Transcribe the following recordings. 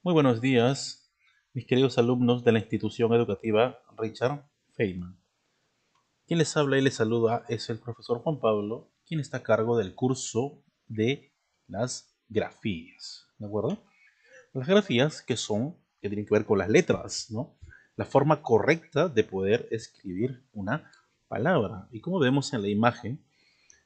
Muy buenos días, mis queridos alumnos de la institución educativa Richard Feynman. Quien les habla y les saluda es el profesor Juan Pablo, quien está a cargo del curso de las grafías, ¿de acuerdo? Las grafías que tienen que ver con las letras, ¿no? La forma correcta de poder escribir una palabra. Y como vemos en la imagen,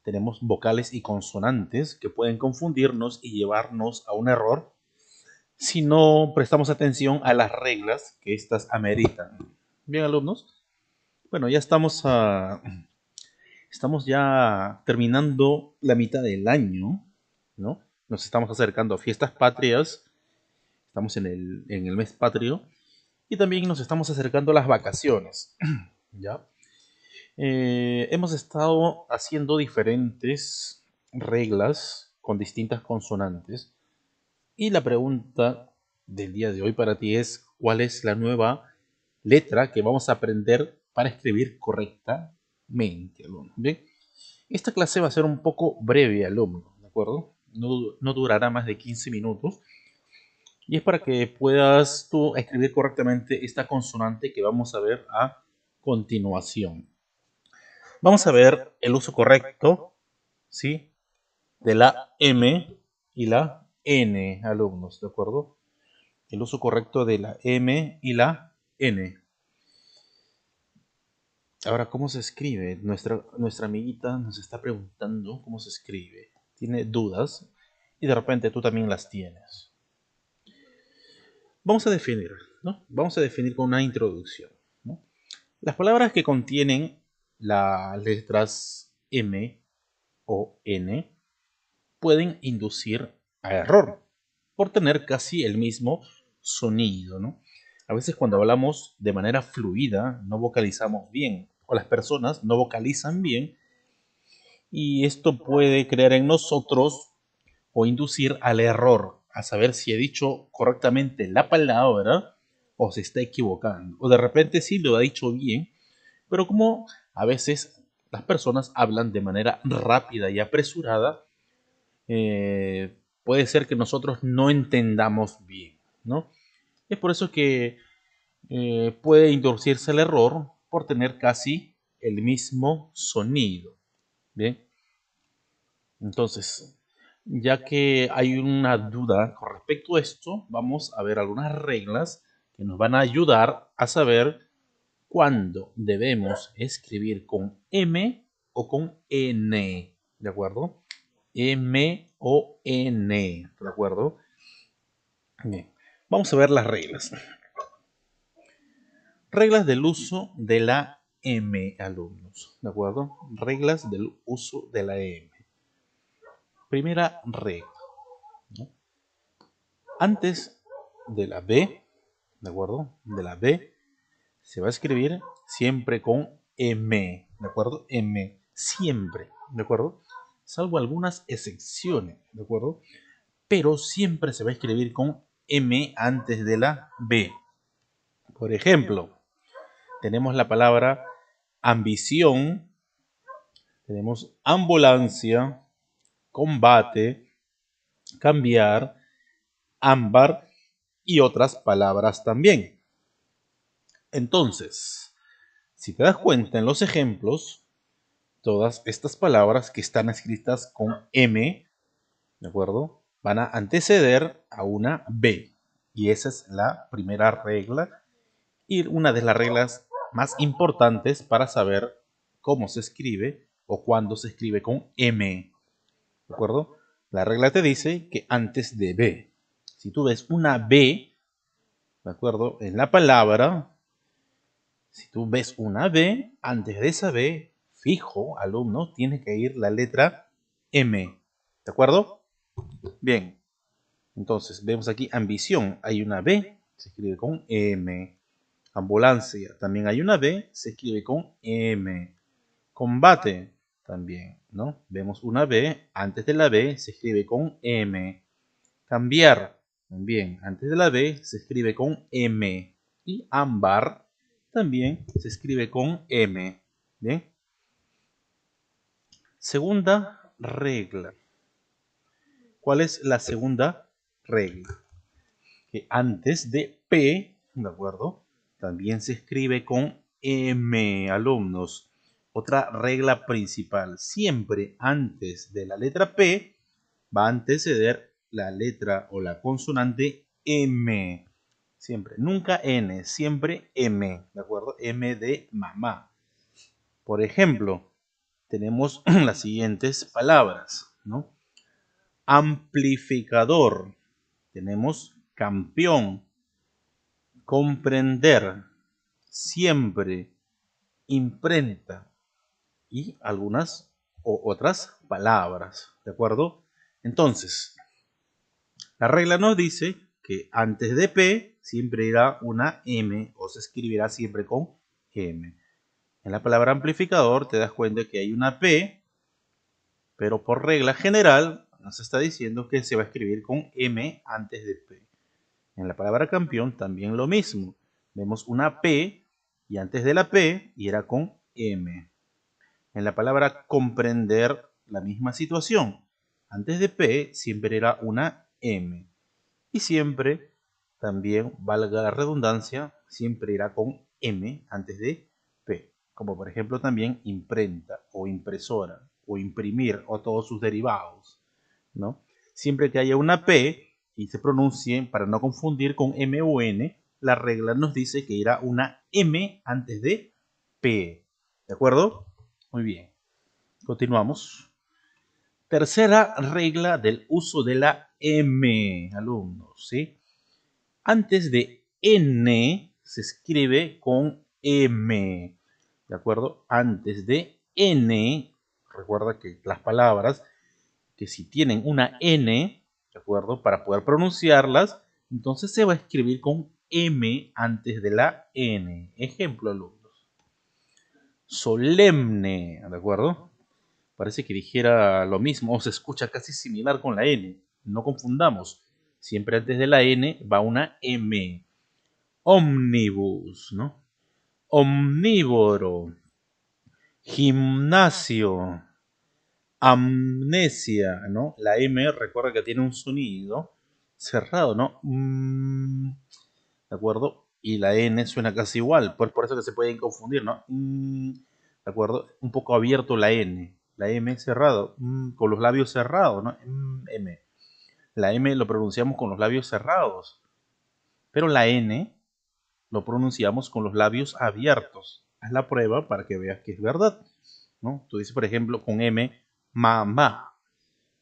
tenemos vocales y consonantes que pueden confundirnos y llevarnos a un error si no prestamos atención a las reglas que éstas ameritan. Bien, alumnos. Bueno, estamos ya terminando la mitad del año, ¿no? Nos estamos acercando a fiestas patrias, estamos en el mes patrio y también nos estamos acercando a las vacaciones, ¿ya? Hemos estado haciendo diferentes reglas con distintas consonantes. Y la pregunta del día de hoy para ti es, ¿cuál es la nueva letra que vamos a aprender para escribir correctamente, alumno? Bien, esta clase va a ser un poco breve, alumno, ¿de acuerdo? No durará más de 15 minutos y es para que puedas tú escribir correctamente esta consonante que vamos a ver a continuación. Vamos a ver el uso correcto, ¿sí? De la M y la N, alumnos, ¿de acuerdo? El uso correcto de la M y la N. Ahora, ¿cómo se escribe? Nuestra amiguita nos está preguntando cómo se escribe. Tiene dudas y de repente tú también las tienes. Vamos a definir, ¿no? Vamos a definir con una introducción, ¿no? Las palabras que contienen las letras M o N pueden inducir a error por tener casi el mismo sonido, ¿no? A veces cuando hablamos de manera fluida no vocalizamos bien o las personas no vocalizan bien y esto puede crear en nosotros o inducir al error, a saber si he dicho correctamente la palabra o se está equivocando. O de repente sí lo ha dicho bien, pero como a veces las personas hablan de manera rápida y apresurada, puede ser que nosotros no entendamos bien, ¿no? Es por eso que puede inducirse el error por tener casi el mismo sonido. Bien, entonces, ya que hay una duda con respecto a esto, vamos a ver algunas reglas que nos van a ayudar a saber cuándo debemos escribir con M o con N, ¿de acuerdo? M o N, ¿de acuerdo? Bien, vamos a ver las reglas. Reglas del uso de la M, alumnos, ¿de acuerdo? Reglas del uso de la M. Primera regla, ¿no? Antes de la B, ¿de acuerdo? De la B se va a escribir siempre con M, ¿de acuerdo? M, siempre, ¿de acuerdo? Salvo algunas excepciones, ¿de acuerdo? Pero siempre se va a escribir con M antes de la B. Por ejemplo, tenemos la palabra ambición, tenemos ambulancia, combate, cambiar, ámbar y otras palabras también. Entonces, si te das cuenta en los ejemplos, todas estas palabras que están escritas con M, ¿de acuerdo? Van a anteceder a una B. Y esa es la primera regla y una de las reglas más importantes para saber cómo se escribe o cuándo se escribe con M. ¿De acuerdo? La regla te dice que antes de B. Si tú ves una B, ¿de acuerdo? En la palabra, si tú ves una B, antes de esa B, fijo, alumno, tiene que ir la letra M. ¿De acuerdo? Bien. Entonces, vemos aquí ambición. Hay una B, se escribe con M. Ambulancia, también hay una B, se escribe con M. Combate, también, ¿no? Vemos una B, antes de la B se escribe con M. Cambiar, también, antes de la B se escribe con M. Y ámbar, también se escribe con M. Bien. Segunda regla. ¿Cuál es la segunda regla? que antes de P, ¿de acuerdo? También se escribe con M, alumnos. Otra regla principal, siempre antes de la letra P va a anteceder la letra o la consonante M. Siempre, nunca N, siempre M, ¿de acuerdo? M de mamá. Por ejemplo, tenemos las siguientes palabras, ¿no? Amplificador, tenemos campeón, comprender, siempre, imprenta y algunas otras palabras, ¿de acuerdo? Entonces, la regla nos dice que antes de P siempre irá una M o se escribirá siempre con M. En la palabra amplificador te das cuenta que hay una P, pero por regla general nos está diciendo que se va a escribir con M antes de P. En la palabra campeón también lo mismo. Vemos una P y antes de la P irá con M. En la palabra comprender la misma situación. Antes de P siempre irá una M. Y siempre, también valga la redundancia, siempre irá con M antes de P. Como por ejemplo también imprenta o impresora o imprimir o todos sus derivados, ¿no? Siempre que haya una P y se pronuncie, para no confundir con M o N, la regla nos dice que irá una M antes de P. ¿De acuerdo? Muy bien. Continuamos. Tercera regla del uso de la M, alumnos, ¿sí? Antes de N se escribe con M, ¿de acuerdo? Antes de N, recuerda que las palabras que si tienen una N, ¿de acuerdo? Para poder pronunciarlas, entonces se va a escribir con M antes de la N. Ejemplo, alumnos. Solemne, ¿de acuerdo? Parece que dijera lo mismo o se escucha casi similar con la N. No confundamos. Siempre antes de la N va una M. Ómnibus, ¿no? Omnívoro. Gimnasio. Amnesia, ¿no? La M recuerda que tiene un sonido cerrado, ¿no? ¿De acuerdo? Y la N suena casi igual, por eso que se pueden confundir, ¿no? ¿De acuerdo? Un poco abierto la N. La M cerrado, con los labios cerrados, ¿no? M. La M lo pronunciamos con los labios cerrados, pero la N lo pronunciamos con los labios abiertos. Haz la prueba para que veas que es verdad, ¿no? Tú dices, por ejemplo, con M, mamá.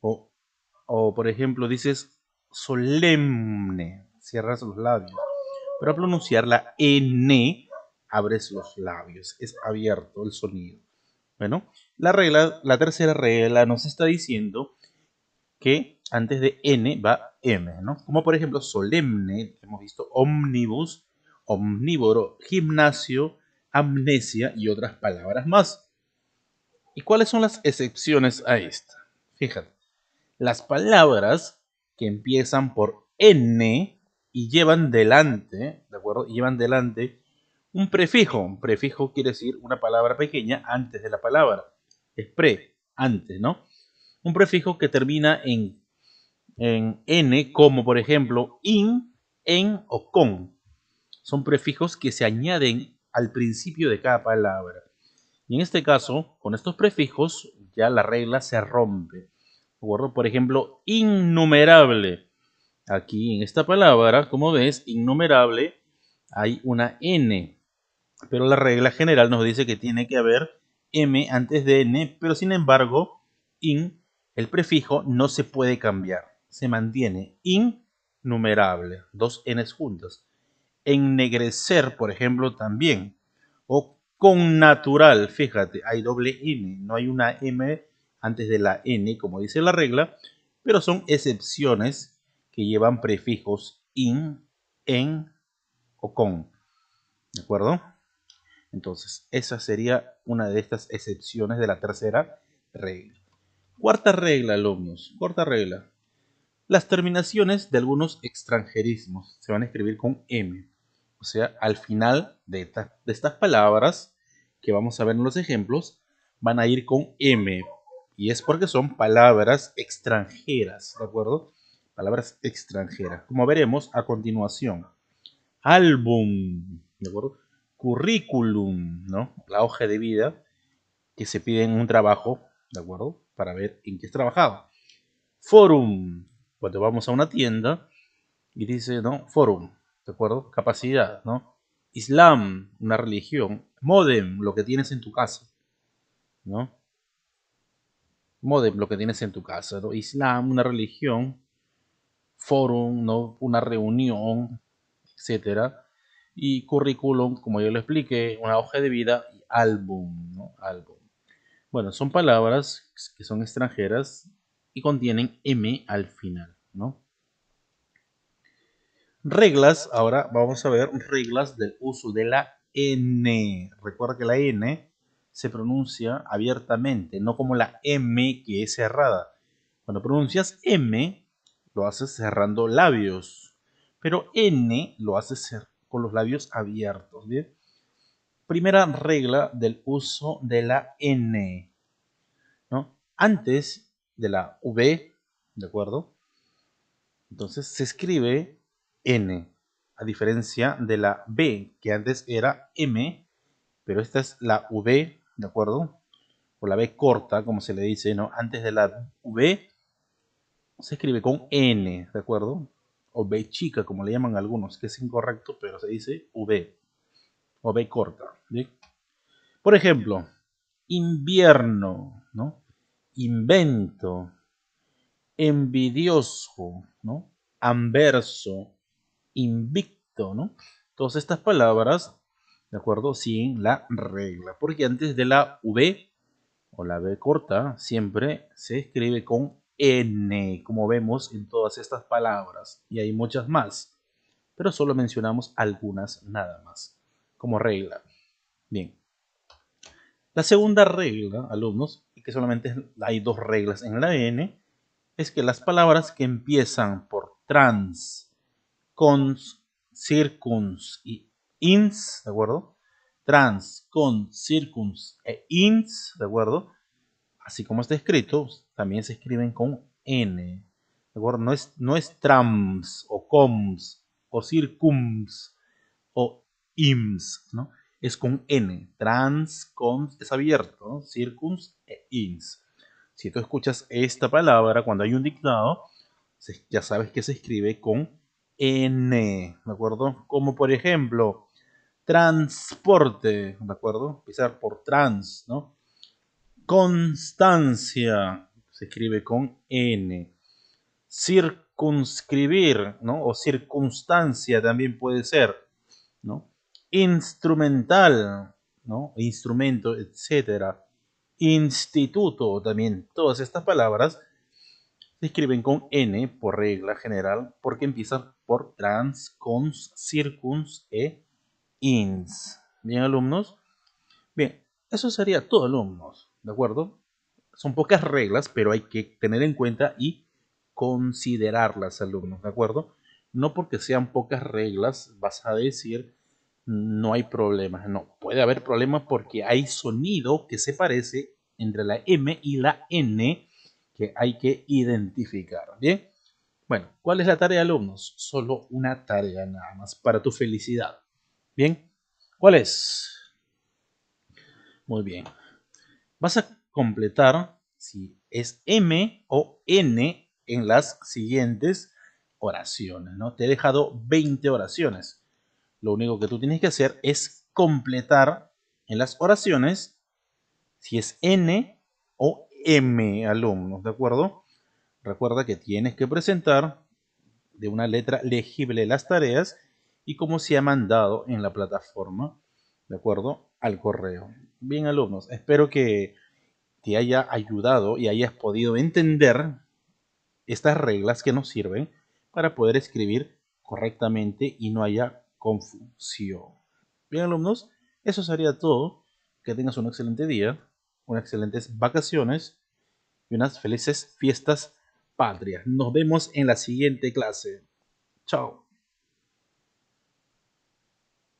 O por ejemplo, dices solemne, cierras los labios. Pero al pronunciar la N, abres los labios. Es abierto el sonido. Bueno, la tercera regla nos está diciendo que antes de N va M, ¿no? Como por ejemplo solemne, hemos visto omnibus, omnívoro, gimnasio, amnesia y otras palabras más. ¿Y cuáles son las excepciones a esta? Fíjate, las palabras que empiezan por N y llevan delante, ¿de acuerdo? Llevan delante un prefijo. Un prefijo quiere decir una palabra pequeña antes de la palabra. Es pre, antes, ¿no? Un prefijo que termina en N, como por ejemplo in, en o con. Son prefijos que se añaden al principio de cada palabra. Y en este caso, con estos prefijos, ya la regla se rompe. ¿De acuerdo? Por ejemplo, innumerable. Aquí en esta palabra, como ves, innumerable, hay una N. Pero la regla general nos dice que tiene que haber M antes de N, pero sin embargo, el prefijo no se puede cambiar. Se mantiene innumerable. Dos Ns juntas. Ennegrecer, por ejemplo, también. O con natural, fíjate, hay doble N, no hay una M antes de la N, como dice la regla, pero son excepciones que llevan prefijos in, en o con. ¿De acuerdo? Entonces, esa sería una de estas excepciones de la tercera regla. Cuarta regla, alumnos. Cuarta regla. Las terminaciones de algunos extranjerismos se van a escribir con M. O sea, al final de estas palabras que vamos a ver en los ejemplos, van a ir con M. Y es porque son palabras extranjeras, ¿de acuerdo? palabras extranjeras, como veremos a continuación. Álbum, ¿de acuerdo? Currículum, ¿no? La hoja de vida que se pide en un trabajo, ¿de acuerdo? Para ver en qué has trabajado. Forum, cuando vamos a una tienda y dice, ¿no? Forum, ¿de acuerdo? Capacidad, ¿no? Islam, una religión. Modem, lo que tienes en tu casa, ¿no? Modem, lo que tienes en tu casa, ¿no? Islam, una religión. Forum, ¿no? Una reunión, etcétera. Y currículum, como yo lo expliqué, una hoja de vida y álbum, ¿no? Álbum. Bueno, son palabras que son extranjeras y contienen M al final, ¿no? Reglas, ahora vamos a ver reglas del uso de la N. Recuerda que la N se pronuncia abiertamente, no como la M que es cerrada. Cuando pronuncias M, lo haces cerrando labios, pero N lo haces con los labios abiertos, ¿bien? Primera regla del uso de la N, ¿no? Antes de la V, ¿de acuerdo? Entonces se escribe N, a diferencia de la B, que antes era M, pero esta es la V, ¿de acuerdo? O la B corta, como se le dice, ¿no? Antes de la V se escribe con N, ¿de acuerdo? O B chica, como le llaman algunos, que es incorrecto, pero se dice V, o B corta, ¿bien? Por ejemplo, invierno, ¿no? Invento, envidioso, ¿no? Anverso, invicto, ¿no? Todas estas palabras, ¿de acuerdo? Siguen la regla, porque antes de la V o la B corta siempre se escribe con N, como vemos en todas estas palabras, y hay muchas más, pero solo mencionamos algunas nada más, como regla. Bien. La segunda regla, alumnos, y que solamente hay dos reglas en la N, es que las palabras que empiezan por trans, cons, circuns y ins, ¿de acuerdo? Trans, cons, circuns e ins, ¿de acuerdo? Así como está escrito, también se escriben con N, ¿de acuerdo? No es trams o coms o circums o ims, ¿no? Es con N, trans, cons, es abierto, ¿no? Circums e ins. Si tú escuchas esta palabra cuando hay un dictado, ya sabes que se escribe con N, ¿de acuerdo? Como por ejemplo, transporte, ¿de acuerdo? Empezar por trans, ¿no? Constancia, se escribe con N. Circunscribir, ¿no? O circunstancia también puede ser, ¿no? Instrumental, ¿no? Instrumento, etcétera. Instituto también. Todas estas palabras se escriben con N por regla general porque empiezan por trans, cons, circuns e ins. Bien, alumnos. Bien, eso sería todo, alumnos. ¿De acuerdo? Son pocas reglas, pero hay que tener en cuenta y considerarlas, alumnos. ¿De acuerdo? No porque sean pocas reglas vas a decir no hay problemas. No, puede haber problemas porque hay sonido que se parece entre la M y la N que hay que identificar. Bien, bueno, ¿cuál es la tarea, alumnos? Solo una tarea nada más para tu felicidad. Bien, ¿cuál es? Muy bien. Vas a completar si es M o N en las siguientes oraciones, ¿no? Te he dejado 20 oraciones. Lo único que tú tienes que hacer es completar en las oraciones si es N o M, alumnos, ¿de acuerdo? Recuerda que tienes que presentar de una letra legible las tareas y cómo se ha mandado en la plataforma, ¿de acuerdo? Al correo. Bien, alumnos, espero que te haya ayudado y hayas podido entender estas reglas que nos sirven para poder escribir correctamente y no haya confusión. Bien, alumnos, eso sería todo. Que tengas un excelente día, unas excelentes vacaciones y unas felices fiestas patrias. Nos vemos en la siguiente clase. Chao.